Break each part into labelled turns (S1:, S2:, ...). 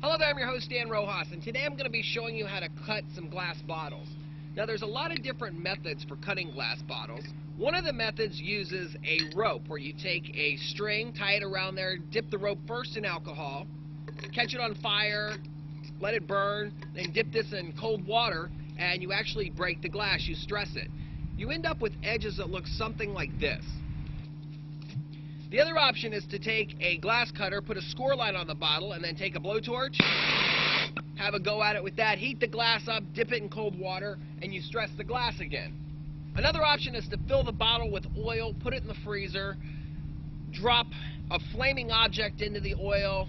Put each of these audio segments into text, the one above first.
S1: Hello there, I'm your host Dan Rojas, and today I'm going to be showing you how to cut some glass bottles. Now there's a lot of different methods for cutting glass bottles. One of the methods uses a rope where you take a string, tie it around there, dip the rope first in alcohol, catch it on fire, let it burn, then dip this in cold water, and you actually break the glass, you stress it. You end up with edges that look something like this. The other option is to take a glass cutter, put a score line on the bottle, and then take a blowtorch, have a go at it with that, heat the glass up, dip it in cold water, and you stress the glass again. Another option is to fill the bottle with oil, put it in the freezer, drop a flaming object into the oil,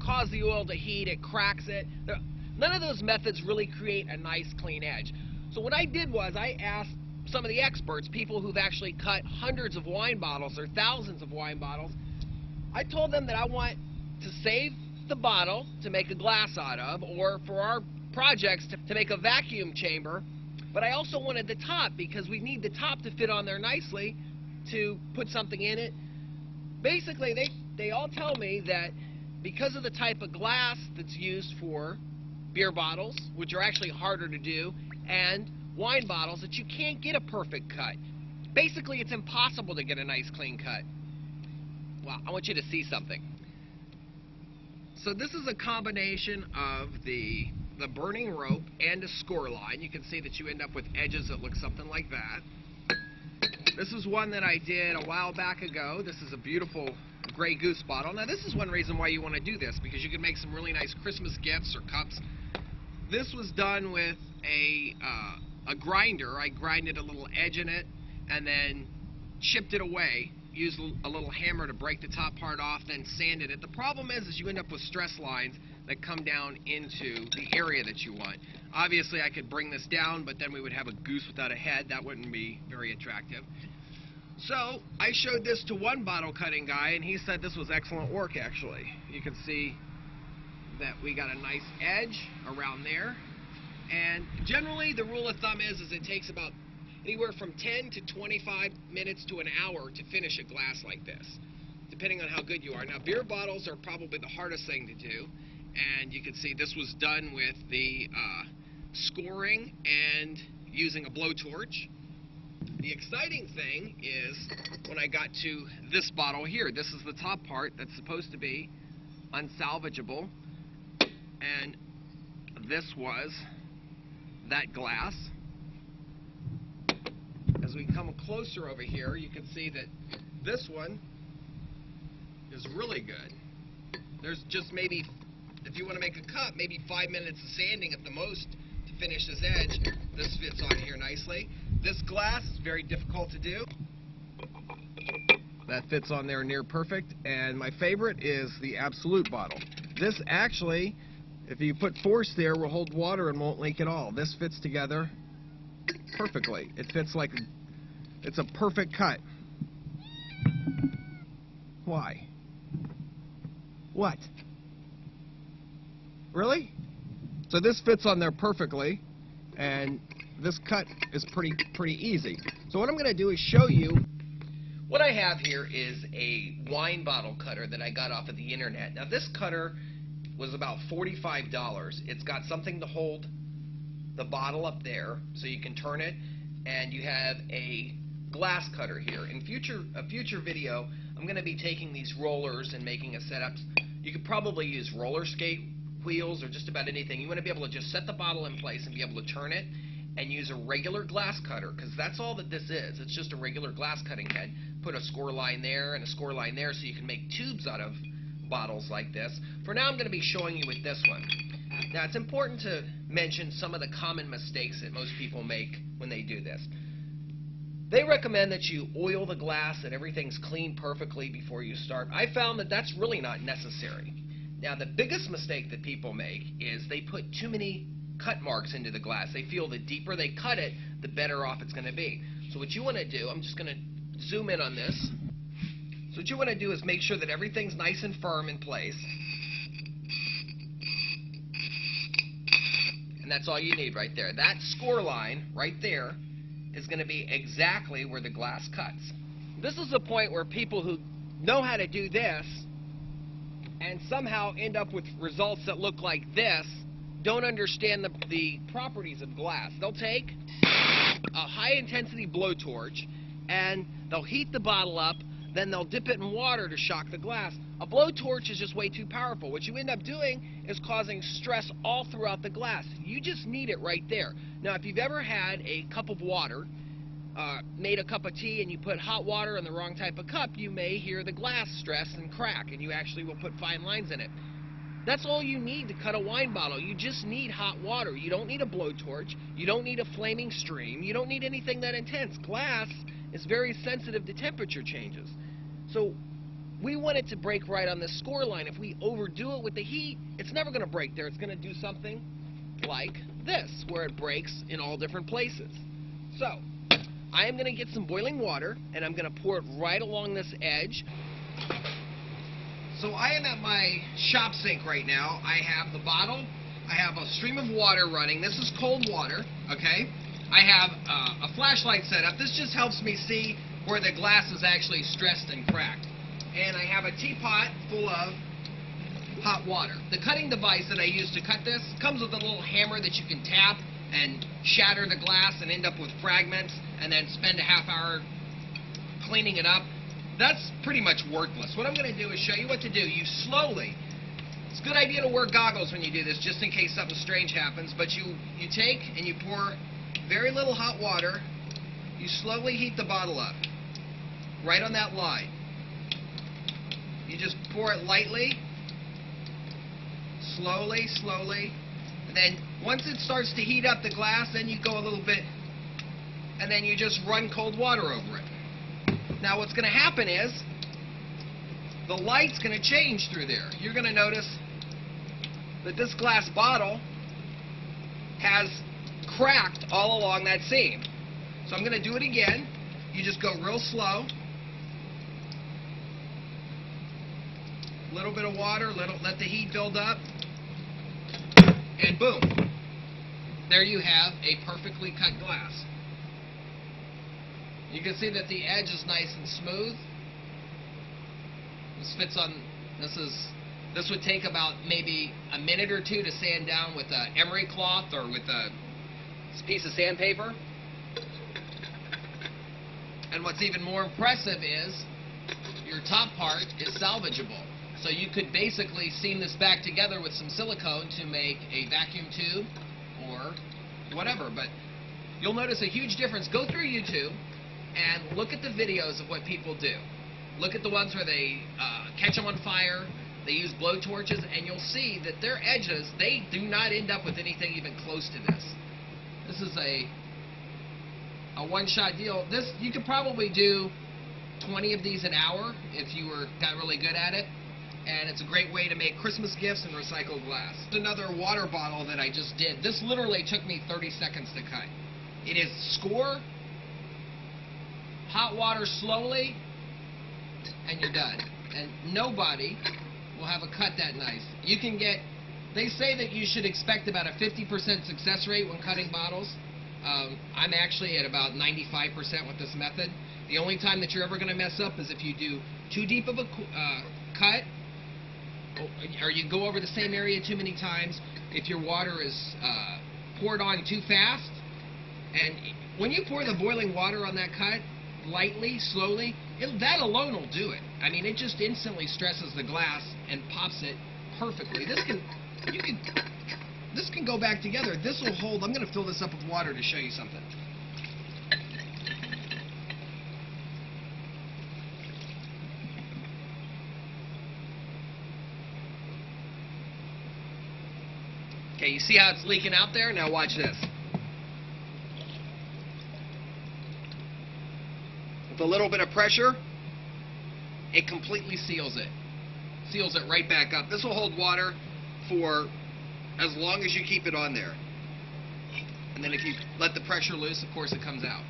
S1: cause the oil to heat, it cracks it. None of those methods really create a nice clean edge. So what I did was I asked some of the experts, people who've actually cut hundreds of wine bottles or thousands of wine bottles. I told them that I want to save the bottle to make a glass out of, or for our projects to make a vacuum chamber, but I also wanted the top because we need the top to fit on there nicely to put something in it. Basically, they all tell me that because of the type of glass that's used for beer bottles, which are actually harder to do, and wine bottles, that you can't get a perfect cut. Basically, it's impossible to get a nice clean cut. Well, I want you to see something. So this is a combination of the burning rope and a score line. You can see that you end up with edges that look something like that. This is one that I did a while back ago. This is a beautiful Grey Goose bottle. Now this is one reason why you want to do this, because you can make some really nice Christmas gifts or cups. This was done with a grinder. I grinded a little edge in it and then chipped it away, used a little hammer to break the top part off, then sanded it. The problem is you end up with stress lines that come down into the area that you want. Obviously I could bring this down, but then we would have a goose without a head. That wouldn't be very attractive. So I showed this to one bottle cutting guy, and he said this was excellent work. Actually, you can see that we got a nice edge around there. And generally the rule of thumb is it takes about anywhere from 10 to 25 minutes to an hour to finish a glass like this, depending on how good you are. Now beer bottles are probably the hardest thing to do, and you can see this was done with the scoring and using a blowtorch. The exciting thing is when I got to this bottle here. This is the top part that's supposed to be unsalvageable, and this was that glass. As we come closer over here, you can see that this one is really good. There's just maybe, if you want to make a cup, maybe 5 minutes of sanding at the most to finish this edge. This fits on here nicely. This glass is very difficult to do. That fits on there near perfect. And my favorite is the Absolut bottle. This actually, if you put force there, will hold water and won't leak at all. This fits together perfectly. It fits like it's a perfect cut. Why? What? Really? So this fits on there perfectly, and this cut is pretty easy. So what I'm going to do is show you. What I have here is a wine bottle cutter that I got off of the internet. Now this cutter was about $45. It's got something to hold the bottle up there so you can turn it, and you have a glass cutter here. In a future video, I'm going to be taking these rollers and making a setup. You could probably use roller skate wheels or just about anything. You want to be able to just set the bottle in place and be able to turn it and use a regular glass cutter, because that's all that this is. It's just a regular glass cutting head. Put a score line there and a score line there so you can make tubes out of bottles like this. For now, I'm going to be showing you with this one. Now, it's important to mention some of the common mistakes that most people make when they do this. They recommend that you oil the glass and everything's cleaned perfectly before you start. I found that that's really not necessary. Now, the biggest mistake that people make is they put too many cut marks into the glass. They feel the deeper they cut it, the better off it's going to be. So what you want to do, I'm just going to zoom in on this. So what you want to do is make sure that everything's nice and firm in place. And that's all you need right there. That score line right there is going to be exactly where the glass cuts. This is the point where people who know how to do this and somehow end up with results that look like this, don't understand the properties of glass. They'll take a high-intensity blowtorch, and they'll heat the bottle up, then they'll dip it in water to shock the glass. A blowtorch is just way too powerful. What you end up doing is causing stress all throughout the glass. You just need it right there. Now, if you've ever had a cup of water, made a cup of tea, and you put hot water in the wrong type of cup, you may hear the glass stress and crack, and you actually will put fine lines in it. That's all you need to cut a wine bottle. You just need hot water. You don't need a blowtorch. You don't need a flaming stream. You don't need anything that intense. Glass is very sensitive to temperature changes. So we want it to break right on this score line. If we overdo it with the heat, it's never going to break there. It's going to do something like this, where it breaks in all different places. So I am going to get some boiling water, and I'm going to pour it right along this edge. So I am at my shop sink right now. I have the bottle. I have a stream of water running. This is cold water, okay? I have a flashlight set up. This just helps me see where the glass is actually stressed and cracked. And I have a teapot full of hot water. The cutting device that I use to cut this comes with a little hammer that you can tap and shatter the glass and end up with fragments, and then spend a half hour cleaning it up. That's pretty much worthless. What I'm going to do is show you what to do. You slowly, it's a good idea to wear goggles when you do this, just in case something strange happens, but you take and you pour very little hot water. You slowly heat the bottle up right on that line. You just pour it lightly, slowly, slowly, and then once it starts to heat up the glass, then you go a little bit, and then you just run cold water over it. Now what's going to happen is the light's going to change through there. You're going to notice that this glass bottle has cracked all along that seam. So I'm going to do it again. You just go real slow. Little bit of water, let the heat build up, and boom. There you have a perfectly cut glass. You can see that the edge is nice and smooth. This fits on, this would take about maybe a minute or two to sand down with an emery cloth or with a piece of sandpaper. And what's even more impressive is your top part is salvageable. So you could basically seam this back together with some silicone to make a vacuum tube or whatever. But you'll notice a huge difference. Go through YouTube and look at the videos of what people do. Look at the ones where they catch them on fire, they use blow torches, and you'll see that their edges, they do not end up with anything even close to this. This is a one-shot deal. This, you could probably do 20 of these an hour if you got really good at it. And it's a great way to make Christmas gifts and recycled glass. Another water bottle that I just did. This literally took me 30 seconds to cut. It is score, hot water slowly, and you're done. And nobody will have a cut that nice. You can get, they say that you should expect about a 50% success rate when cutting bottles. I'm actually at about 95% with this method. The only time that you're ever going to mess up is if you do too deep of a cut, or you go over the same area too many times, if your water is poured on too fast. And when you pour the boiling water on that cut, lightly, slowly, that alone will do it. I mean, it just instantly stresses the glass and pops it perfectly. This can go back together. This will hold. I'm going to fill this up with water to show you something. Okay, you see how it's leaking out there? Now watch this. With a little bit of pressure, it completely seals it. Seals it right back up. This will hold water for as long as you keep it on there. And then if you let the pressure loose, of course it comes out.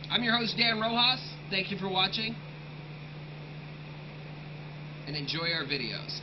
S1: I'm your host, Dan Rojas. Thank you for watching, and enjoy our videos.